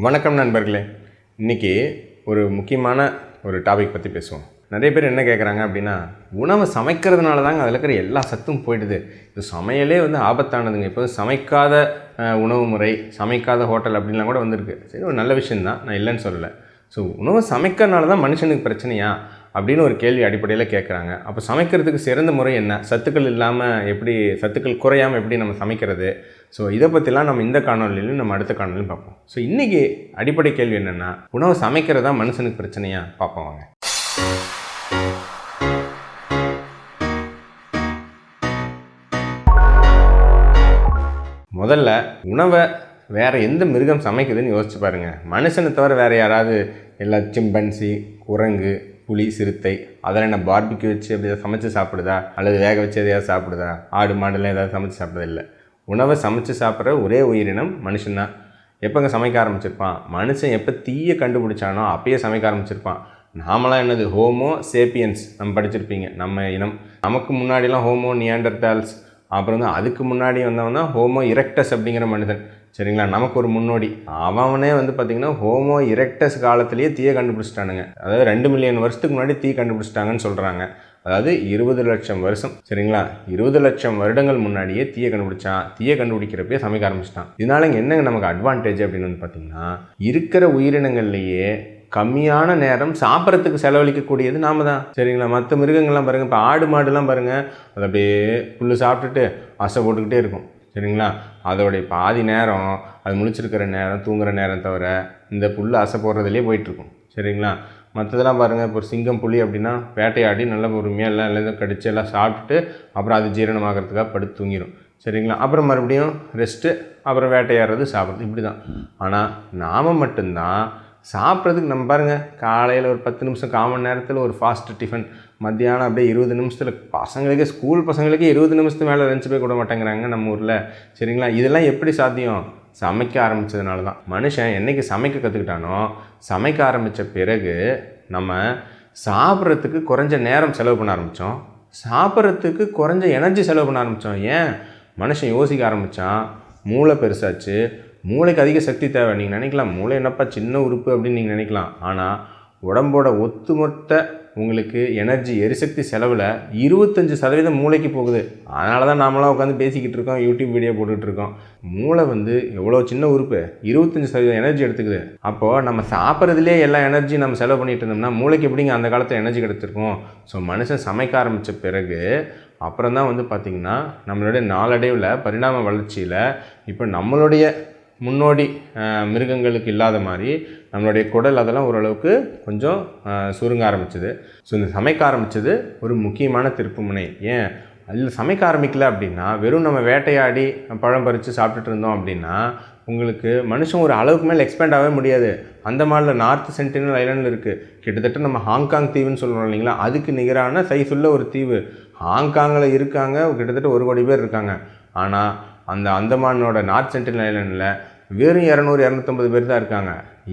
வணக்கம் நண்பர்களே. இன்றைக்கி ஒரு முக்கியமான ஒரு டாபிக் பற்றி பேசுவோம். நிறைய பேர் என்ன கேட்குறாங்க அப்படின்னா, உணவை சமைக்கிறதுனால தாங்க அதில் இருக்கிற எல்லா சத்தும் போயிடுது. இது சமையலே ஆபத்தானதுங்க. இப்போ சமைக்காத உணவு முறை, சமைக்காத ஹோட்டல் அப்படின்லாம் கூட வந்திருக்கு. சரி, ஒரு நல்ல விஷயந்தான், நான் இல்லைன்னு சொல்லலை. ஸோ உணவை சமைக்கிறதுனால தான் மனுஷனுக்கு பிரச்சனையா அப்படின்னு ஒரு கேள்வி அடிப்படையில் கேட்குறாங்க. அப்போ சமைக்கிறதுக்கு சிறந்த முறை என்ன? சத்துக்கள் இல்லாமல் எப்படி, சத்துக்கள் குறையாமல் எப்படி நம்ம சமைக்கிறது? ஸோ இதை பற்றிலாம் நம்ம இந்த காணொலியிலும் நம்ம அடுத்த காணொலியும் பார்ப்போம். ஸோ இன்றைக்கி அடிப்படை கேள்வி என்னென்னா, உணவை சமைக்கிறதா மனுஷனுக்கு பிரச்சனையா பார்ப்போம் வாங்க. முதல்ல உணவை வேறு எந்த மிருகம் சமைக்குதுன்னு யோசிச்சு பாருங்கள். மனுஷனை தவிர வேறு யாராவது எல்லா சிம்பன்சி, குரங்கு, புலி, சிறுத்தை அதெல்லாம் என்ன பார்பிக்யூ வச்சு அப்படி எதாவது சமைச்சு சாப்பிடுதா? அல்லது வேக வச்சு எதையாவது சாப்பிடுதா? ஆடு மாடுலாம் ஏதாவது சமைச்சு சாப்பிடுதா? இல்லை. உணவை சமைச்சு சாப்பிட்ற ஒரே உயிரினம் மனுஷன்தான். எப்போங்க சமைக்க ஆரம்பிச்சிருப்பான்? மனுஷன் எப்போ தீயை கண்டுபிடிச்சானோ அப்பயே சமைக்க ஆரம்பிச்சிருப்பான். நாமெல்லாம் என்னது, ஹோமோ சேப்பியன்ஸ் நம்ம படிச்சிருப்பீங்க. நம்ம இனம். நமக்கு முன்னாடிலாம் ஹோமோ நியாண்டர்டால்ஸ், அப்புறம் அதுக்கு முன்னாடி வந்தவன் தான் ஹோமோ இரெக்டஸ் அப்படிங்கிற மனிதன். சரிங்களா? நமக்கு ஒரு முன்னோடி. அவனே பார்த்திங்கன்னா ஹோமோ இரெக்டஸ் காலத்திலேயே தீயை கண்டுபிடிச்சிட்டானுங்க. அதாவது 2 மில்லியன் வருஷத்துக்கு முன்னாடி தீ கண்டுபிடிச்சிட்டாங்கன்னு சொல்கிறாங்க. அதாவது 20 லட்சம் வருஷம். சரிங்களா? 20 லட்சம் வருடங்கள் முன்னாடியே தீயை கண்டுபிடிச்சான். தீயை கண்டுபிடிக்கிறப்பே சமைக்க ஆரம்பிச்சிட்டான். இதனால இங்கே என்னங்க நமக்கு அட்வான்டேஜ் அப்படின்னு பார்த்திங்கன்னா, இருக்கிற உயிரினங்கள்லேயே கம்மியான நேரம் சாப்பிட்றதுக்கு செலவழிக்கக்கூடியது நாம தான். சரிங்களா? மற்ற மிருகங்கள்லாம் பாருங்கள், இப்போ ஆடு மாடுலாம் பாருங்கள், அது அப்படியே புல் சாப்பிட்டுட்டு அசை போட்டுக்கிட்டே இருக்கும். சரிங்களா? அதோடைய பாதி நேரம் அது முழிச்சிருக்கிற நேரம், தூங்குகிற நேரம் தவிர இந்த புல் அசை போடுறதுலேயே போயிட்டுருக்கும். சரிங்களா? மற்றதெல்லாம் பாருங்கள், இப்போ சிங்கம், புலி அப்படின்னா வேட்டையாடி நல்ல பொறுமையாக எல்லாம் கடிச்சு எல்லாம் சாப்பிட்டுட்டு அப்புறம் அது ஜீரணமாகறதுக்காக படுத்து தூங்கிடும். சரிங்களா? அப்புறம் மறுபடியும் ரெஸ்ட்டு, அப்புறம் வேட்டையாடுறது, சாப்பிட்றது, இப்படி தான். ஆனால் நாம் மட்டும்தான் சாப்பிட்றதுக்கு நம்ம பாருங்கள், காலையில் ஒரு 10 நிமிஷம், 1/4 மணி நேரத்தில் ஒரு ஃபாஸ்ட் டிஃபன், மத்தியானம் அப்படியே 20 நிமிஷத்தில், பசங்களுக்கே ஸ்கூல் பசங்களுக்கே 20 நிமிஷத்துக்கு மேலே லஞ்ச் போய் கூட மாட்டேங்கிறாங்க நம்ம ஊரில். சரிங்களா? இதெல்லாம் எப்படி சாத்தியம்? சமைக்க ஆரம்பித்ததுனால தான். மனுஷன் என்றைக்கு சமைக்க கற்றுக்கிட்டானோ, சமைக்க ஆரம்பித்த பிறகு நம்ம சாப்பிட்றதுக்கு குறைஞ்ச நேரம் செலவு பண்ண ஆரம்பித்தோம், சாப்பிட்றதுக்கு குறைஞ்ச எனர்ஜி செலவு பண்ண ஆரம்பித்தோம். ஏன்? மனுஷன் யோசிக்க ஆரம்பித்தான், மூளை பெருசாச்சு, மூளைக்கு அதிக சக்தி தேவை. நீங்கள் நினைக்கலாம், மூளை என்னப்பா சின்ன உறுப்பு அப்படின்னு நீங்கள் நினைக்கலாம். ஆனால் உடம்போட ஒட்டுமொத்த உங்களுக்கு எனர்ஜி, எரிசக்தி செலவில் 25% மூளைக்கு போகுது. அதனால தான் நாமெல்லாம் உட்காந்து பேசிக்கிட்டு இருக்கோம், யூடியூப் வீடியோ போட்டுக்கிட்டு இருக்கோம். மூளை எவ்வளோ சின்ன உறுப்பு, 25% எனர்ஜி எடுத்துக்குது. அப்போது நம்ம சாப்பிட்றதுலே எல்லா எனர்ஜி நம்ம செலவு பண்ணிகிட்டு இருந்தோம்னா மூளைக்கு எப்படிங்க அந்த காலத்தில் எனர்ஜி கிடைச்சிருக்கும்? ஸோ மனுஷன் சமைக்க ஆரம்பித்த பிறகு அப்புறம் தான் பார்த்திங்கன்னா நம்மளுடைய நாளடைவில் பரிணாம வளர்ச்சியில் இப்போ நம்மளுடைய முன்னோடி மிருகங்களுக்கு இல்லாத மாதிரி நம்மளுடைய குடல் அதெல்லாம் ஓரளவுக்கு கொஞ்சம் சுருங்க ஆரம்பிச்சது. ஸோ இந்த சமைக்க ஆரம்பித்தது ஒரு முக்கியமான திருப்புமுனை. ஏன் அதில் சமைக்க ஆரம்பிக்கல அப்படின்னா, வெறும் நம்ம வேட்டையாடி பழம் பறித்து சாப்பிட்டுட்டு இருந்தோம் அப்படின்னா உங்களுக்கு மனுஷன் ஒரு அளவுக்கு மேலே எக்ஸ்பேண்ட் ஆகவே முடியாது. அந்த மாதிரில நார்த் சென்டினல் ஐலாண்டில் இருக்குது, கிட்டத்தட்ட நம்ம ஹாங்காங் தீவுன்னு சொல்கிறோம் இல்லைங்களா, அதுக்கு நிகரான சைஸ் உள்ள ஒரு தீவு. ஹாங்காங்கில் இருக்காங்க கிட்டத்தட்ட 1 கோடி பேர் இருக்காங்க. ஆனால் அந்த அந்தமானோட நார்த் சென்டினல் ஐலாண்டில் வெறும் 200-250 பேர் தான் இருக்காங்க.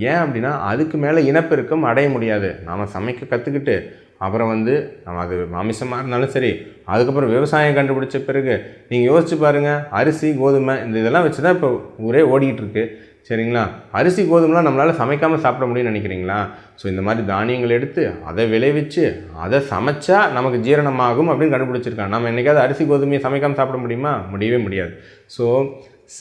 ஏன் அப்படின்னா அதுக்கு மேலே இனப்பெருக்கம் அடைய முடியாது. நாம் சமைக்க கற்றுக்கிட்டு அப்புறம் நம்ம அது மாமிசமாக இருந்தாலும் சரி, அதுக்கப்புறம் விவசாயம் கண்டுபிடிச்ச பிறகு நீங்கள் யோசிச்சு பாருங்கள், அரிசி, கோதுமை இதெல்லாம் வச்சு தான் இப்போ ஊரே ஓடிக்கிட்டு இருக்கு. சரிங்களா? அரிசி, கோதுமைலாம் நம்மளால் சமைக்காமல் சாப்பிட முடியும்னு நினைக்கிறீங்களா? ஸோ இந்த மாதிரி தானியங்கள் எடுத்து அதை விளைவிச்சு அதை சமைச்சா நமக்கு ஜீரணமாகும் அப்படின்னு கண்டுபிடிச்சிருக்காங்க. நம்ம என்றைக்காவது அரிசி, கோதுமையை சமைக்காமல் சாப்பிட முடியுமா? முடியவே முடியாது. ஸோ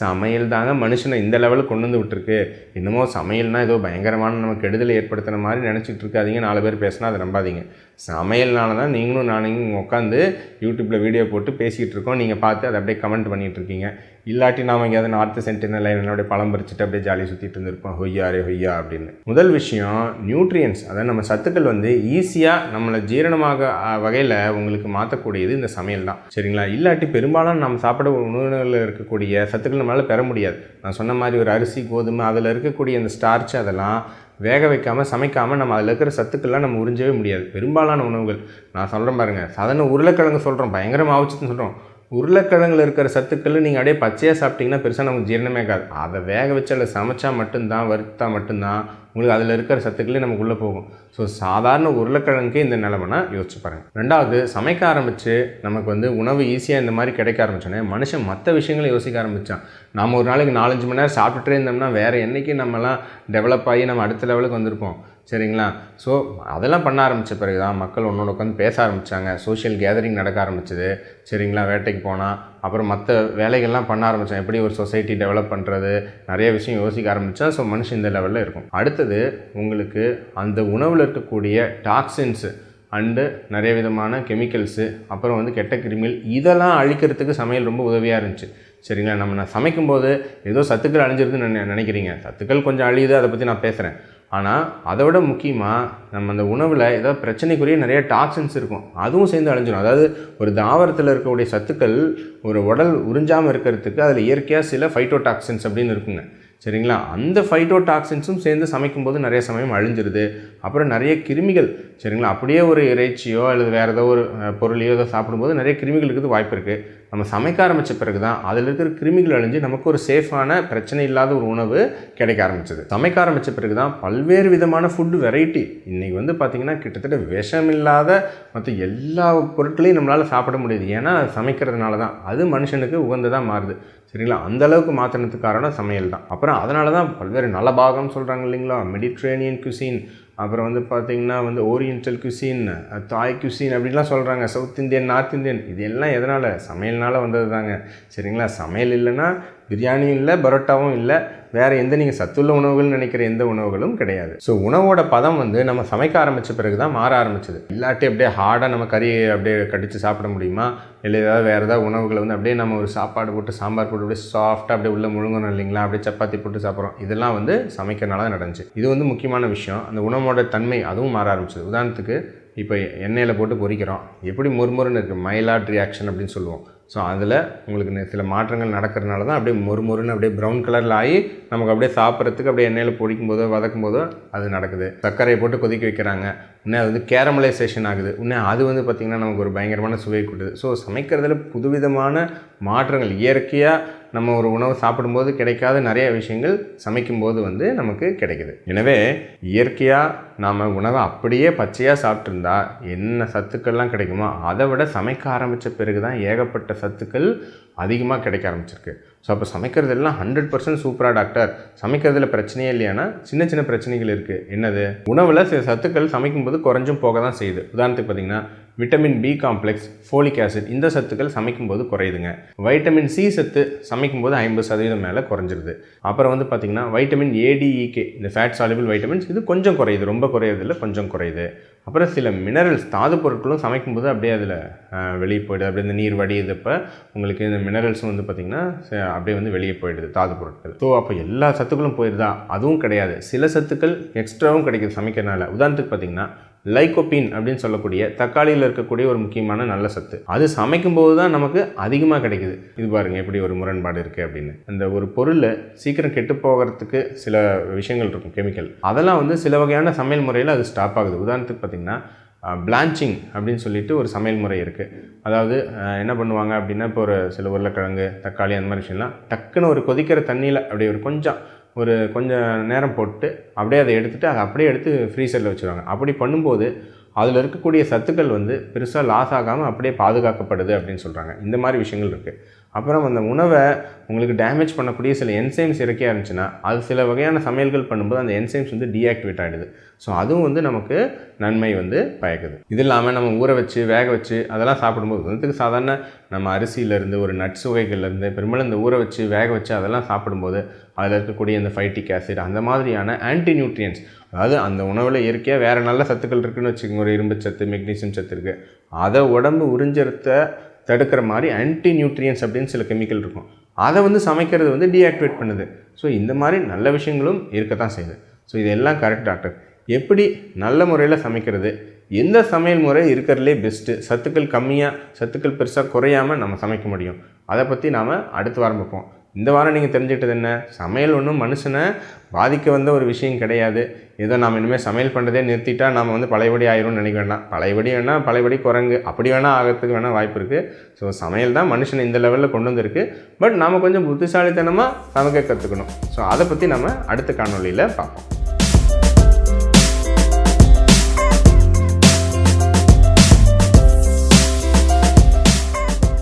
சமையல் தாங்க மனுஷனை இந்த லெவலுக்கு கொண்டு வந்து விட்டுருக்கு. இன்னமும் சமையல்னால் ஏதோ பயங்கரமான நம்ம கெடுதலை ஏற்படுத்துகிற மாதிரி நினச்சிட்டு இருக்காதீங்க. 4 பேர் பேசினா அதை நம்பாதீங்க. சமையல்னால தான் நீங்களும் நானும் உட்காந்து யூடியூப்பில் வீடியோ போட்டு பேசிகிட்டு இருக்கோம். நீங்கள் பார்த்து அதை அப்படியே கமெண்ட் பண்ணிகிட்டு இருக்கீங்க. இல்லாட்டி நாம் எங்கேயாவது நார்த்து சென்டினல் என்னோடய பழம் பறிச்சுட்டு அப்படியே ஜாலி சுற்றிட்டு இருந்திருப்போம், ஹொய்யாரே ஹொய்யா அப்படின்னு. முதல் விஷயம் நியூட்ரியன்ஸ், அதாவது நம்ம சத்துக்கள் ஈஸியாக நம்மளை ஜீரணமாக வகையில் உங்களுக்கு மாற்றக்கூடியது இந்த சமையல் தான். சரிங்களா? இல்லாட்டி பெரும்பாலும் நம்ம சாப்பிட உணவுகளில் இருக்கக்கூடிய சத்துக்கள் நம்மளால் பெற முடியாது. நான் சொன்ன மாதிரி ஒரு அரிசி, கோதுமை அதில் இருக்கக்கூடிய அந்த ஸ்டார்ச் அதெல்லாம் வேக வைக்காமல் சமைக்காமல் நம்ம அதில் இருக்கிற சத்துக்கள்லாம் நம்ம உறிஞ்சவே முடியாது. பெரும்பாலான உணவுகள் நான் சொல்கிறேன் பாருங்கள், சாதாரண உருளைக்கிழங்கு சொல்கிறோம், பயங்கரமாக ஆவச்சுன்னு சொல்கிறோம். உருளைக்கிழங்குல இருக்கிற சத்துக்கள் நீங்கள் அப்படியே பச்சையாக சாப்பிட்டிங்கன்னா பெருசாக நமக்கு ஜீரணமே ஆகாது. அதை வேக வச்சு அதில் சமைச்சா மட்டும்தான், வறுத்தா மட்டும்தான் உங்களுக்கு அதில் இருக்கிற சத்துக்களே நமக்கு உள்ளே போகும். ஸோ சாதாரண உருளைக்கிழங்குக்கே இந்த நிலைமைனா யோசிச்சு பாருங்கள். ரெண்டாவது, சமைக்க ஆரம்பித்து நமக்கு வந்து உணவு ஈஸியாக இந்த மாதிரி கிடைக்க ஆரம்பிச்சோன்னே மனுஷன் மற்ற விஷயங்களை யோசிக்க ஆரம்பித்தான். நம்ம ஒரு நாளைக்கு 4-5 மணி நேரம் சாப்பிட்டுட்டே இருந்தோம்னா வேறு என்றைக்கு நம்மலாம் டெவலப் ஆகி நம்ம அடுத்த லெவலுக்கு வந்திருப்போம், சரிங்களா? ஸோ அதெல்லாம் பண்ண ஆரம்பித்த பிறகு தான் மக்கள் ஒன்றோட உட்காந்து பேச ஆரம்பித்தாங்க, சோஷியல் கேதரிங் நடக்க ஆரம்பிச்சது, சரிங்களா? வேட்டைக்கு போனால் அப்புறம் மற்ற வேலைகள்லாம் பண்ண ஆரம்பித்தோம், எப்படி ஒரு சொசைட்டி டெவலப் பண்ணுறது, நிறைய விஷயம் யோசிக்க ஆரம்பித்தா. ஸோ மனுஷன் இந்த லெவலில் இருக்கும். அடுத்தது, உங்களுக்கு அந்த உணவில் இருக்கக்கூடிய டாக்ஸின்ஸு அண்டு நிறைய விதமான கெமிக்கல்ஸு, அப்புறம் வந்து கெட்ட கிருமிகள், இதெல்லாம் அழிக்கிறதுக்கு சமையல் ரொம்ப உதவியாக இருந்துச்சு, சரிங்களா? நான் சமைக்கும்போது ஏதோ சத்துக்கள் அழிஞ்சிருதுன்னு நினைக்கிறீங்க. சத்துக்கள் கொஞ்சம் அழியுது, அதை பற்றி நான் பேசுகிறேன். ஆனால் அதை விட முக்கியமாக நம்ம அந்த உணவில் ஏதாவது பிரச்சனைக்குரிய நிறைய டாக்ஸின்ஸ் இருக்கும், அதுவும் சேர்ந்து அழிஞ்சிடும். அதாவது ஒரு தாவரத்தில் இருக்கக்கூடிய சத்துக்கள் ஒரு உடல் உறிஞ்சாமல் இருக்கிறதுக்கு அதில் இயற்கையாக சில ஃபைட்டோடாக்சின்ஸ் அப்படின்னு இருக்குங்க, சரிங்களா? அந்த ஃபைட்டோடாக்சின்ஸும் சேர்ந்து சமைக்கும்போது நிறைய சமயம் அழிஞ்சிருது. அப்புறம் நிறைய கிருமிகள், சரிங்களா? அப்படியே ஒரு இறைச்சியோ அல்லது வேறு ஏதோ ஒரு பொருளையோ ஏதோ சாப்பிடும்போது நிறைய கிருமிகள் இருக்கிறது வாய்ப்பு இருக்குது. நம்ம சமைக்க ஆரம்பித்த பிறகு தான் அதில் இருக்கிற கிருமிகள் அழிஞ்சு நமக்கு ஒரு சேஃபான பிரச்சனை இல்லாத ஒரு உணவு கிடைக்க ஆரம்பிச்சது. சமைக்க ஆரம்பித்த பிறகு தான் பல்வேறு விதமான ஃபுட்டு வெரைட்டி, இன்றைக்கி வந்து பார்த்திங்கன்னா கிட்டத்தட்ட விஷம் இல்லாத மற்ற எல்லா பொருட்களையும் நம்மளால் சாப்பிட முடியுது. ஏன்னா சமைக்கிறதுனால தான் அது மனுஷனுக்கு உகந்ததாக மாறுது, சரிங்களா? அந்தளவுக்கு மாற்றினதுக்கு காரணம் சமையல் தான். அப்புறம் அதனால தான் பல்வேறு நலபாகம் சொல்கிறாங்க இல்லைங்களா, மெடிட்ரேனியன் குசின், அப்புறம் வந்து பார்த்திங்கன்னா வந்து ஓரியன்டல் குசின், தாய் குசின் அப்படின்லாம் சொல்கிறாங்க, சவுத் இந்தியன், நார்த் இந்தியன். இது எல்லாம் எதனால்? சமையல்னால வந்தது தாங்க, சரிங்களா? சமையல் இல்லைன்னா பிரியாணியும் இல்லை, பரோட்டாவும் இல்லை, வேறு எந்த நீங்கள் சத்துள்ள உணவுகள்னு நினைக்கிற எந்த உணவுகளும் கிடையாது. ஸோ உணவோட பதம் வந்து நம்ம சமைக்க ஆரம்பித்த பிறகு தான் மாற ஆரம்பிச்சது. இல்லாட்டி அப்படியே ஹார்டாக நம்ம கறியை அப்படியே கடித்து சாப்பிட முடியுமா? இல்லை ஏதாவது வேறு ஏதாவது உணவுகளை வந்து அப்படியே நம்ம ஒரு சாப்பாடு போட்டு சாம்பார் போட்டு அப்படியே சாஃப்டாக அப்படியே உள்ளே முழுங்கணும் இல்லைங்களா, அப்படியே சப்பாத்தி போட்டு சாப்பிட்றோம். இதெல்லாம் வந்து சமைக்கிறனால தான் நடந்துச்சு. இது வந்து முக்கியமான விஷயம். அந்த உணவோட தன்மை அதுவும் மாற ஆரம்பிச்சது. உதாரணத்துக்கு இப்போ எண்ணெயில் போட்டு பொரிக்கிறோம், எப்படி மொறுமொறுன்னு இருக்குது, மைலாட் ரியாக்ஷன் அப்படின்னு சொல்லுவோம். ஸோ அதில் உங்களுக்கு சில மாற்றங்கள் நடக்கிறதுனால தான் அப்படியே மொறுமொறுன்னு அப்படியே ப்ரௌன் கலரில் ஆகி நமக்கு அப்படியே சாப்பிட்றதுக்கு அப்படியே எண்ணெயில் பொடிக்கும் போதோ வதக்கும் போதோ அது நடக்குது. சர்க்கரையை போட்டு கொதிக்க வைக்கிறாங்க, இன்னும் அது வந்து கேரமலைசேஷன் ஆகுது, இன்னும் அது வந்து பார்த்திங்கன்னா நமக்கு ஒரு பயங்கரமான சுவை கொடுக்குது. ஸோ சமைக்கிறதுல புதுவிதமான மாற்றங்கள், இயற்கையாக நம்ம ஒரு உணவு சாப்பிடும்போது கிடைக்காத நிறைய விஷயங்கள் சமைக்கும்போது வந்து நமக்கு கிடைக்குது. எனவே இயற்கையாக நாம் உணவை அப்படியே பச்சையாக சாப்பிட்ருந்தா என்ன சத்துக்கள்லாம் கிடைக்குமோ அதை விட சமைக்க ஆரம்பித்த பிறகு தான் ஏகப்பட்ட சத்துக்கள் அதிகமாக கிடைக்க ஆரம்பிச்சிருக்கு. ஸோ அப்போ சமைக்கிறதெல்லாம் 100% சூப்பராக டாக்டர், சமைக்கிறதுல பிரச்சனையே இல்லையானா சின்ன சின்ன பிரச்சனைகள் இருக்குது. என்னது? உணவில் சில சத்துக்கள் சமைக்கும்போது குறைஞ்சும் போக தான் செய்யுது. உதாரணத்துக்கு பார்த்திங்கன்னா vitamin B complex, folic acid, இந்த சத்துக்கள் சமைக்கும்போது குறையுதுங்க. வைட்டமின் சி சத்து சமைக்கும்போது 50% மேலே குறைஞ்சிருது. அப்புறம் வந்து பார்த்திங்கன்னா வைட்டமின் ஏடிஇகே, இந்த ஃபேட் சால்யூபிள் வைட்டமின்ஸ், இது கொஞ்சம் குறையுது, ரொம்ப குறையிறதில்ல, கொஞ்சம் குறையுது. அப்புறம் சில மினரல்ஸ், தாது பொருட்களும் சமைக்கும்போது அப்படியே அதில் வெளியே போய்டுது. அப்படியே இந்த நீர் வடியுதுப்போ உங்களுக்கு இந்த மினரல்ஸும் வந்து பார்த்திங்கன்னா அப்படியே வந்து வெளியே போயிடுது, தாது பொருட்கள். ஸோ அப்போ எல்லா சத்துக்களும் போயிடுதா? அதுவும் கிடையாது. சில சத்துக்கள் எக்ஸ்ட்ராவும் கிடைக்குது சமைக்கிறதுனால. உதாரணத்துக்கு பார்த்திங்கன்னா லைகோபின் அப்படின்னு சொல்லக்கூடிய தக்காளியில் இருக்கக்கூடிய ஒரு முக்கியமான நல்ல சத்து, அது சமைக்கும்போது தான் நமக்கு அதிகமாக கிடைக்குது. இது பாருங்கள் எப்படி ஒரு முரண்பாடு இருக்குது அப்படின்னு. அந்த ஒரு பொருளை சீக்கிரம் கெட்டு போகிறதுக்கு சில விஷயங்கள் இருக்கும், கெமிக்கல், அதெல்லாம் வந்து சில வகையான சமையல் முறையில் அது ஸ்டாப் ஆகுது. உதாரணத்துக்கு பார்த்திங்கன்னா பிளான்ச்சிங் அப்படின்னு சொல்லிட்டு ஒரு சமையல் முறை இருக்குது. அதாவது என்ன பண்ணுவாங்க அப்படின்னா, இப்போ ஒரு சில உருளைக்கிழங்கு, தக்காளி, அந்த மாதிரி விஷயம்லாம் டக்குன்னு ஒரு கொதிக்கிற தண்ணியில் அப்படியே கொஞ்சம் நேரம் போட்டு அப்படியே அதை எடுத்துகிட்டு அதை அப்படியே எடுத்து ஃப்ரீசரில் வச்சுருவாங்க. அப்படி பண்ணும்போது அதில் இருக்கக்கூடிய சத்துக்கள் வந்து பெருசாக லாஸ் ஆகாமல் அப்படியே பாதுகாக்கப்படுது அப்படின்னு சொல்கிறாங்க. இந்த மாதிரி விஷயங்கள் இருக்குது. அப்புறம் அந்த உணவை உங்களுக்கு டேமேஜ் பண்ணக்கூடிய சில என்சைம்ஸ் இறக்கியாக இருந்துச்சுன்னா அது சில வகையான சமையல்கள் பண்ணும்போது அந்த என்சைம்ஸ் வந்து டீஆக்டிவேட் ஆகிடுது. ஸோ அதுவும் வந்து நமக்கு நன்மை வந்து பயக்குது. இது இல்லாமல் நம்ம ஊற வச்சு வேக வச்சு அதெல்லாம் சாப்பிடும்போது உதாரணத்துக்கு சாதாரண நம்ம அரிசியிலேருந்து ஒரு நட்ஸ் வகைகள்லேருந்து பெரும்பாலும் இந்த ஊற வச்சு வேக வச்சு அதெல்லாம் சாப்பிடும்போது அதில் இருக்கக்கூடிய இந்த ஃபைட்டிக் ஆசிட், அந்த மாதிரியான ஆன்டி நியூட்ரியன்ஸ், அதாவது அந்த உணவில் இயற்கையாக வேறு நல்ல சத்துக்கள் இருக்குதுன்னு வச்சுக்கோங்க, ஒரு இரும்பு சத்து, மெக்னீசியம் சத்து இருக்குது, அதை உடம்பு உறிஞ்சறத்தை தடுக்கிற மாதிரி ஆன்டி நியூட்ரியன்ஸ் அப்படின்னு சில கெமிக்கல் இருக்கும், அதை வந்து சமைக்கிறது வந்து டீஆக்டிவேட் பண்ணுது. ஸோ இந்த மாதிரி நல்ல விஷயங்களும் இருக்கத்தான் செய்யுது. ஸோ இதெல்லாம் கரெக்ட் டாக்டர். எப்படி நல்ல முறையில் சமைக்கிறது, எந்த சமையல் முறை இருக்கிறதுலே பெஸ்ட்டு, சத்துக்கள் கம்மியாக சத்துக்கள் பெருசாக குறையாமல் நம்ம சமைக்க முடியும், அதை பற்றி நாம் அடுத்த வாரம் பார்ப்போம். இந்த வாரம் நீங்கள் தெரிஞ்சுக்கிட்டது என்ன? சமையல் ஒன்றும் மனுஷனை பாதிக்க வந்த ஒரு விஷயம் கிடையாது. ஏதோ நாம் இனிமேல் சமையல் பண்ணுறதே நிறுத்திட்டா நாம் வந்து பழையபடி ஆயிரும்னு நினைக்க வேண்டாம். பழையபடி குரங்கு அப்படி வேணால் ஆகிறதுக்கு வேணால் வாய்ப்பு இருக்குது. ஸோ சமையல் தான் மனுஷனை இந்த லெவலில் கொண்டு வந்திருக்கு. பட் நாம் கொஞ்சம் புத்திசாலித்தனமாக சமைக்க கற்றுக்கணும். ஸோ அதை பற்றி நம்ம அடுத்த காணொளியில் பார்ப்போம்.